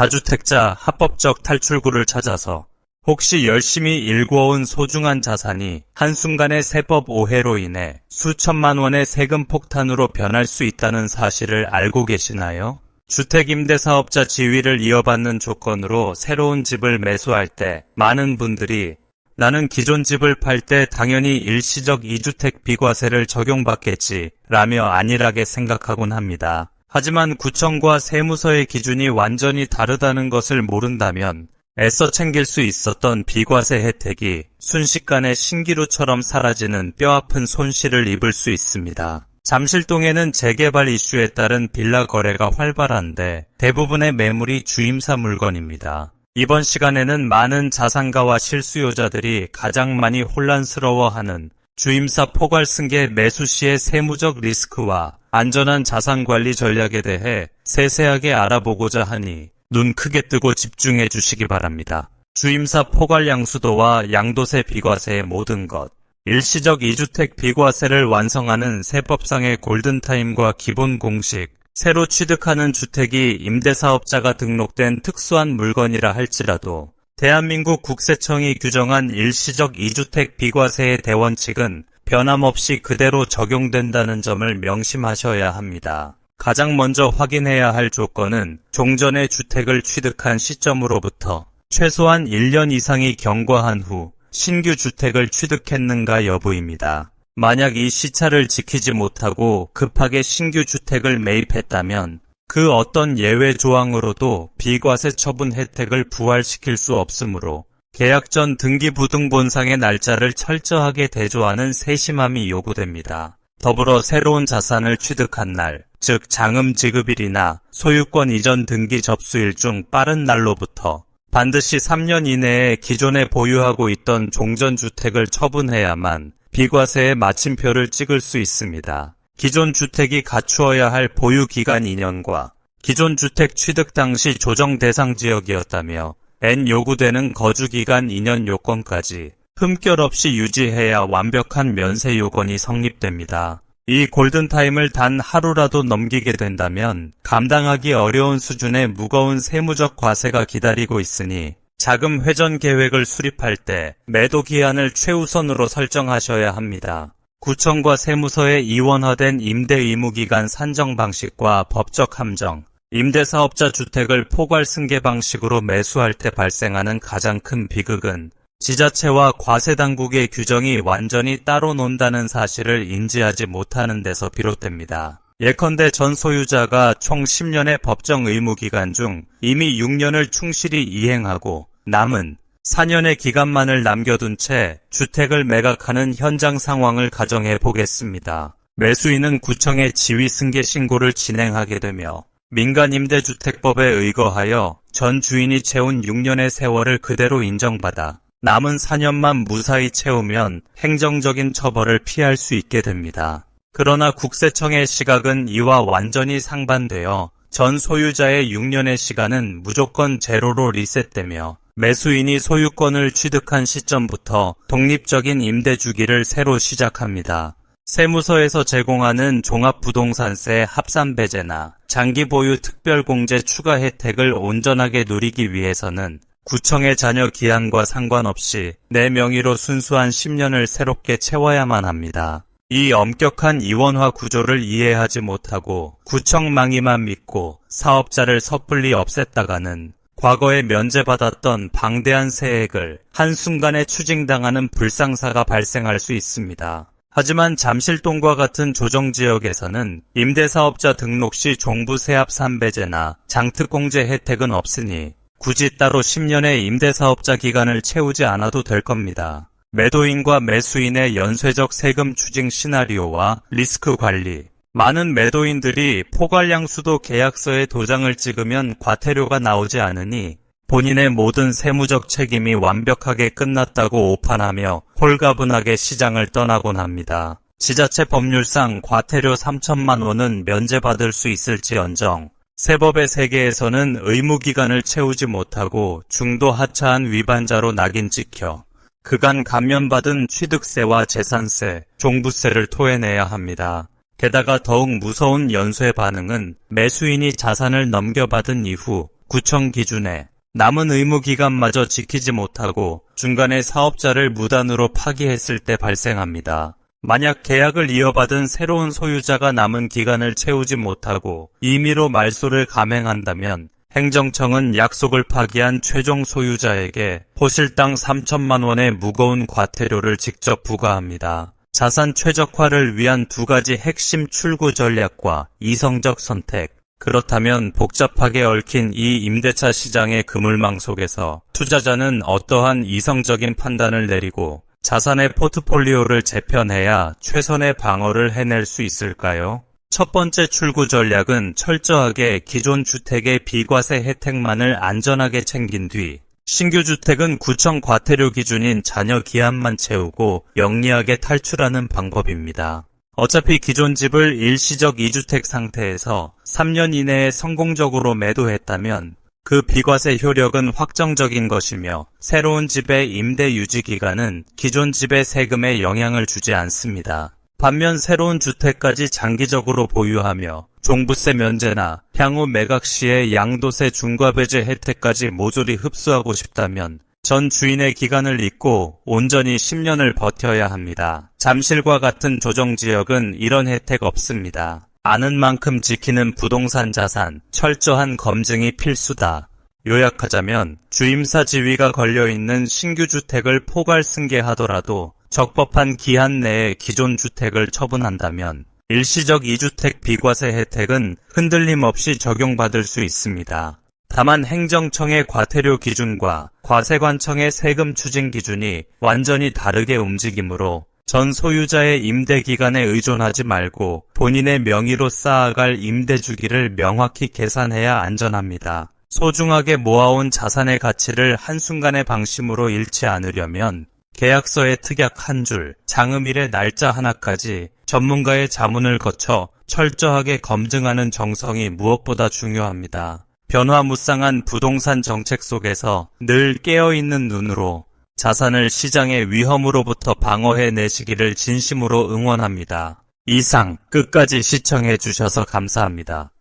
다주택자 합법적 탈출구를 찾아서 혹시 열심히 일구어온 소중한 자산이 한순간의 세법 오해로 인해 수천만 원의 세금 폭탄으로 변할 수 있다는 사실을 알고 계시나요? 주택임대사업자 지위를 이어받는 조건으로 새로운 집을 매수할 때 많은 분들이 나는 기존 집을 팔 때 당연히 일시적 2주택 비과세를 적용받겠지 라며 안일하게 생각하곤 합니다. 하지만 구청과 세무서의 기준이 완전히 다르다는 것을 모른다면 애써 챙길 수 있었던 비과세 혜택이 순식간에 신기루처럼 사라지는 뼈아픈 손실을 입을 수 있습니다. 잠실동에는 재개발 이슈에 따른 빌라 거래가 활발한데 대부분의 매물이 주임사 물건입니다. 이번 시간에는 많은 자산가와 실수요자들이 가장 많이 혼란스러워하는 주임사 포괄승계 매수 시의 세무적 리스크와 안전한 자산관리 전략에 대해 세세하게 알아보고자 하니 눈 크게 뜨고 집중해 주시기 바랍니다. 주임사 포괄 양수도와 양도세 비과세의 모든 것, 일시적 2주택 비과세를 완성하는 세법상의 골든타임과 기본 공식, 새로 취득하는 주택이 임대사업자가 등록된 특수한 물건이라 할지라도 대한민국 국세청이 규정한 일시적 2주택 비과세의 대원칙은 변함없이 그대로 적용된다는 점을 명심하셔야 합니다. 가장 먼저 확인해야 할 조건은 종전에 주택을 취득한 시점으로부터 최소한 1년 이상이 경과한 후 신규 주택을 취득했는가 여부입니다. 만약 이 시차를 지키지 못하고 급하게 신규 주택을 매입했다면 그 어떤 예외 조항으로도 비과세 처분 혜택을 부활시킬 수 없으므로 계약 전 등기부등본상의 날짜를 철저하게 대조하는 세심함이 요구됩니다. 더불어 새로운 자산을 취득한 날, 즉 장음 지급일이나 소유권 이전 등기 접수일 중 빠른 날로부터 반드시 3년 이내에 기존에 보유하고 있던 종전주택을 처분해야만 비과세의 마침표를 찍을 수 있습니다. 기존 주택이 갖추어야 할 보유기간 2년과 기존 주택 취득 당시 조정 대상 지역이었다며 N 요구되는 거주기간 2년 요건까지 흠결 없이 유지해야 완벽한 면세 요건이 성립됩니다. 이 골든타임을 단 하루라도 넘기게 된다면 감당하기 어려운 수준의 무거운 세무적 과세가 기다리고 있으니 자금 회전 계획을 수립할 때 매도 기한을 최우선으로 설정하셔야 합니다. 구청과 세무서의 이원화된 임대 의무기간 산정 방식과 법적 함정, 임대사업자 주택을 포괄 승계 방식으로 매수할 때 발생하는 가장 큰 비극은 지자체와 과세당국의 규정이 완전히 따로 논다는 사실을 인지하지 못하는 데서 비롯됩니다. 예컨대 전 소유자가 총 10년의 법정 의무기간 중 이미 6년을 충실히 이행하고 남은 4년의 기간만을 남겨둔 채 주택을 매각하는 현장 상황을 가정해 보겠습니다. 매수인은 구청에 지위승계 신고를 진행하게 되며 민간임대주택법에 의거하여 전 주인이 채운 6년의 세월을 그대로 인정받아 남은 4년만 무사히 채우면 행정적인 처벌을 피할 수 있게 됩니다. 그러나 국세청의 시각은 이와 완전히 상반되어 전 소유자의 6년의 시간은 무조건 제로로 리셋되며 매수인이 소유권을 취득한 시점부터 독립적인 임대 주기를 새로 시작합니다. 세무서에서 제공하는 종합부동산세 합산배제나 장기보유 특별공제 추가 혜택을 온전하게 누리기 위해서는 구청의 잔여 기한과 상관없이 내 명의로 순수한 10년을 새롭게 채워야만 합니다. 이 엄격한 이원화 구조를 이해하지 못하고 구청 망의만 믿고 사업자를 섣불리 없앴다가는 과거에 면제받았던 방대한 세액을 한순간에 추징당하는 불상사가 발생할 수 있습니다. 하지만 잠실동과 같은 조정지역에서는 임대사업자 등록 시 종부세합산배제나 장특공제 혜택은 없으니 굳이 따로 10년의 임대사업자 기간을 채우지 않아도 될 겁니다. 매도인과 매수인의 연쇄적 세금 추징 시나리오와 리스크 관리. 많은 매도인들이 포괄양수도 계약서에 도장을 찍으면 과태료가 나오지 않으니 본인의 모든 세무적 책임이 완벽하게 끝났다고 오판하며 홀가분하게 시장을 떠나곤 합니다. 지자체 법률상 과태료 3천만 원은 면제받을 수 있을지언정 세법의 세계에서는 의무기간을 채우지 못하고 중도 하차한 위반자로 낙인 찍혀 그간 감면받은 취득세와 재산세, 종부세를 토해내야 합니다. 게다가 더욱 무서운 연쇄 반응은 매수인이 자산을 넘겨받은 이후 구청 기준에 남은 의무 기간마저 지키지 못하고 중간에 사업자를 무단으로 파기했을 때 발생합니다. 만약 계약을 이어받은 새로운 소유자가 남은 기간을 채우지 못하고 임의로 말소를 감행한다면 행정청은 약속을 파기한 최종 소유자에게 호실당 3천만 원의 무거운 과태료를 직접 부과합니다. 자산 최적화를 위한 두 가지 핵심 출구 전략과 이성적 선택. 그렇다면 복잡하게 얽힌 이 임대차 시장의 그물망 속에서 투자자는 어떠한 이성적인 판단을 내리고 자산의 포트폴리오를 재편해야 최선의 방어를 해낼 수 있을까요? 첫 번째 출구 전략은 철저하게 기존 주택의 비과세 혜택만을 안전하게 챙긴 뒤 신규 주택은 구청 과태료 기준인 잔여 기한만 채우고 영리하게 탈출하는 방법입니다. 어차피 기존 집을 일시적 2주택 상태에서 3년 이내에 성공적으로 매도했다면 그 비과세 효력은 확정적인 것이며 새로운 집의 임대 유지 기간은 기존 집의 세금에 영향을 주지 않습니다. 반면 새로운 주택까지 장기적으로 보유하며 종부세 면제나 향후 매각 시의 양도세 중과배제 혜택까지 모조리 흡수하고 싶다면 전 주인의 기간을 잊고 온전히 10년을 버텨야 합니다. 잠실과 같은 조정지역은 이런 혜택 없습니다. 아는 만큼 지키는 부동산 자산, 철저한 검증이 필수다. 요약하자면 주임사 지위가 걸려있는 신규 주택을 포괄 승계하더라도 적법한 기한 내에 기존 주택을 처분한다면 일시적 2주택 비과세 혜택은 흔들림 없이 적용받을 수 있습니다. 다만 행정청의 과태료 기준과 과세관청의 세금 추징 기준이 완전히 다르게 움직이므로 전 소유자의 임대 기간에 의존하지 말고 본인의 명의로 쌓아갈 임대 주기를 명확히 계산해야 안전합니다. 소중하게 모아온 자산의 가치를 한순간의 방심으로 잃지 않으려면 계약서의 특약 한 줄, 장음일의 날짜 하나까지 전문가의 자문을 거쳐 철저하게 검증하는 정성이 무엇보다 중요합니다. 변화무쌍한 부동산 정책 속에서 늘 깨어있는 눈으로 자산을 시장의 위험으로부터 방어해내시기를 진심으로 응원합니다. 이상 끝까지 시청해 주셔서 감사합니다.